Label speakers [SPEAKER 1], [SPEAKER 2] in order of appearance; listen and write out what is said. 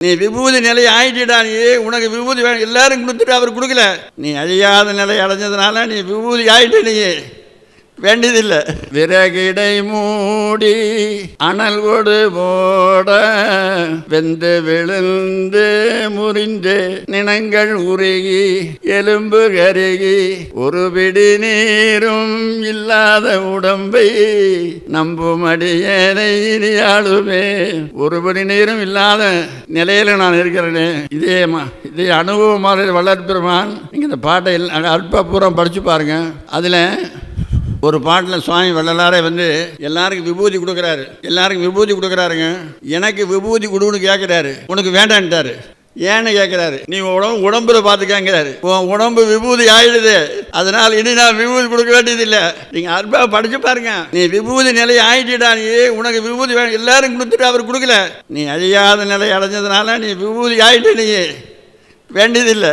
[SPEAKER 1] நீ விபூதி நிலை ஆயிட்டா, நீ உனக்கு விபூதி வேணும் எல்லாரும் கொடுத்துட்டு அவர் கொடுக்கல. நீ அழியாத நிலை அடைஞ்சதுனால நீ விபூதி ஆயிட்ட, நீ வேண்டியதில்லை. விறகிடை மூடி அனல் கொடு போட வெந்து விழுந்து முறிந்து நினங்கள் உருகி எலும்பு கருகி ஒரு பிடி நீரும் இல்லாத உடம்பை நம்பும் அடியேனை இனியாளுமே. ஒரு பிடி நீரும் இல்லாத நிலையில நான் இருக்கிறேனே. இதே அனுபவமாக வளர்ப்பெருமான். நீங்க இந்த பாட்டை அல்பபூரம் படிச்சு பாருங்க. அதுல ஒரு பாட்டில் சுவாமி வள்ளலாரே எல்லாருக்கும் விபூதி கொடுக்குறாரு. எல்லாருக்கும் விபூதி கொடுக்குறாருங்க. எனக்கு விபூதி கொடுன்னு கேட்குறாரு. உனக்கு வேண்டான்ட்டாரு. ஏன்னு கேட்குறாரு. நீ உடம்புல பார்த்துக்கங்கிறாரு. உன் உடம்பு விபூதி ஆயிடுது, அதனால் இனி நான் விபூதி கொடுக்க வேண்டியதில்லை. நீங்கள் அற்பா படிச்சு பாருங்க. நீ விபூதி நிலை ஆயிட்டா, நீ உனக்கு விபூதி வேணும் எல்லாரும் கொடுத்துட்டு அவர் கொடுக்கல. நீ அழியாத நிலை அடைஞ்சதுனால நீ விபூதி ஆயிட்ட, நீ வேண்டியதில்லை.